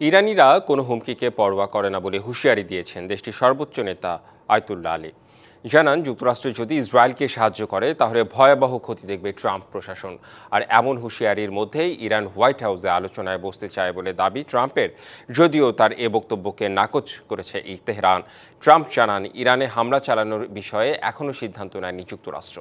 ইরানিরা কোনো হুমকিকে পরোয়া করে না বলে হুঁশিয়ারি দিয়েছেন দেশটির সর্বোচ্চ নেতা আয়াতুল্লাহ আলী। জানান, যুক্তরাষ্ট্র যদি ইসরায়েলকে সাহায্য করে তাহলে ভয়াবহ ক্ষতি দেখবে ট্রাম্প প্রশাসন। আর এমন হুঁশিয়ারির মধ্যেই ইরান হোয়াইট হাউসে আলোচনায় বসতে চায় বলে দাবি ট্রাম্পের, যদিও তার এ বক্তব্যকে নাকচ করেছে তেহরান। ট্রাম্প জানান, ইরানে হামলা চালানোর বিষয়ে এখনও সিদ্ধান্ত নেয়নি যুক্তরাষ্ট্র।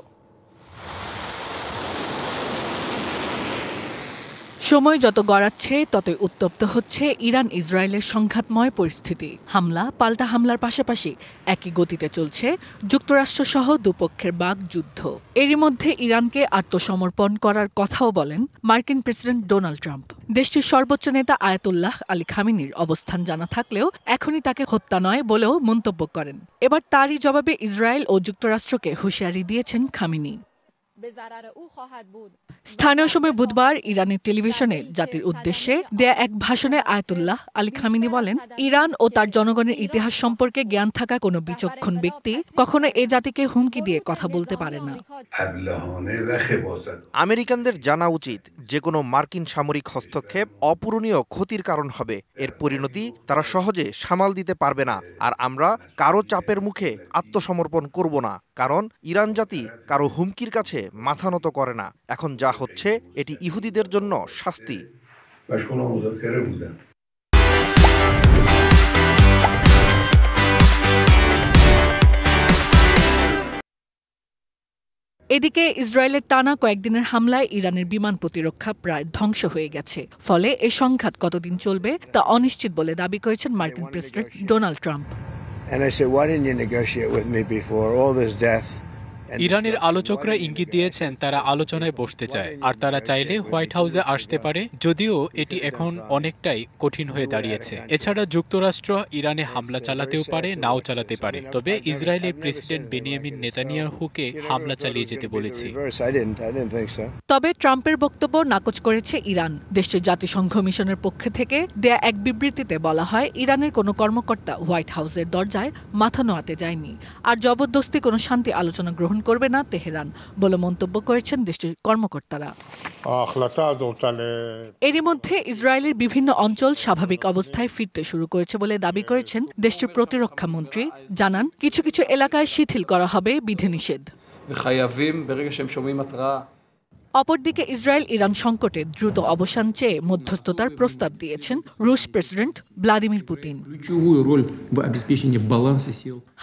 সময় যত গড়াচ্ছে ততই উত্তপ্ত হচ্ছে ইরান ইসরায়েলের সংঘাতময় পরিস্থিতি। হামলা পাল্টা হামলার পাশাপাশি একই গতিতে চলছে যুক্তরাষ্ট্রসহ দুপক্ষের বাকযুদ্ধ। এরই মধ্যে ইরানকে আত্মসমর্পণ করার কথাও বলেন মার্কিন প্রেসিডেন্ট ডোনাল্ড ট্রাম্প। দেশটির সর্বোচ্চ নেতা আয়াতুল্লাহ আলী খামেনির অবস্থান জানা থাকলেও এখনই তাকে হত্যা নয় বলেও মন্তব্য করেন। এবার তারই জবাবে ইসরায়েল ও যুক্তরাষ্ট্রকে হুঁশিয়ারি দিয়েছেন খামেনি। স্থানীয় সময় বুধবার ইরানের টেলিভিশনে জাতির উদ্দেশ্যে দেয়া এক ভাষণে আয়াতুল্লাহ আলী খামেনি বলেন, ইরান ও তার জনগণের ইতিহাস সম্পর্কে জ্ঞান থাকা কোনো বিচক্ষণ ব্যক্তি কখনো এ জাতিকে হুমকি দিয়ে কথা বলতে পারে না। আমেরিকানদের জানা উচিত, যে কোনো মার্কিন সামরিক হস্তক্ষেপ অপূরণীয় ক্ষতির কারণ হবে। এর পরিণতি তারা সহজে সামাল দিতে পারবে না। আর আমরা কারো চাপের মুখে আত্মসমর্পণ করব না, কারণ ইরান জাতি কারো হুমকির কাছে মাথা নত করে না। এখন যা হচ্ছে এটি ইহুদিদের জন্য শাস্তি। এদিকে ইসরায়েলের টানা কয়েকদিনের হামলায় ইরানের বিমান প্রতিরক্ষা প্রায় ধ্বংস হয়ে গেছে। ফলে এই সংঘাত কতদিন চলবে তা অনিশ্চিত বলে দাবি করেছেন মার্কিন প্রেসিডেন্ট ডোনাল্ড ট্রাম্প। ইরানের আলোচকরা ইঙ্গিত দিয়েছেন তারা আলোচনায় বসতে চায়, আর তারা চাইলে হোয়াইট হাউসে আসতে পারে, যদিও এটি এখন অনেকটাই কঠিন হয়ে দাঁড়িয়েছে। এছাড়া যুক্তরাষ্ট্র ইরানে হামলা চালাতেও পারে, নাও চালাতে পারে। তবে ইসরায়েলের প্রেসিডেন্ট বেনিয়ামিন নেতানিয়াহুকে হামলা চালিয়ে যেতে বলেছে। তবে ট্রাম্পের বক্তব্য নাকচ করেছে ইরান। দেশটির জাতিসংঘ মিশনের পক্ষ থেকে দেয়া এক বিবৃতিতে বলা হয়, ইরানের কোনো কর্মকর্তা হোয়াইট হাউসের দরজায় মাথা নোয়াতে যায়নি, আর জবরদস্তি কোনো শান্তি আলোচনা গ্রহণ করবে না তেহরান বলে মন্তব্য করেছেন দেশটির কর্মকর্তারা। এরই মধ্যে ইসরায়েলের বিভিন্ন অঞ্চল স্বাভাবিক অবস্থায় ফিরতে শুরু করেছে বলে দাবি করেছেন দেশটির প্রতিরক্ষা মন্ত্রী। জানান, কিছু কিছু এলাকায় শিথিল করা হবে বিধিনিষেধ। অপরদিকে ইসরায়েল ইরান সংকটের দ্রুত অবসান চেয়ে মধ্যস্থতার প্রস্তাব দিয়েছেন রুশ president Vladimir Putin.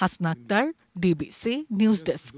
Hasna Akter, DBC news desk.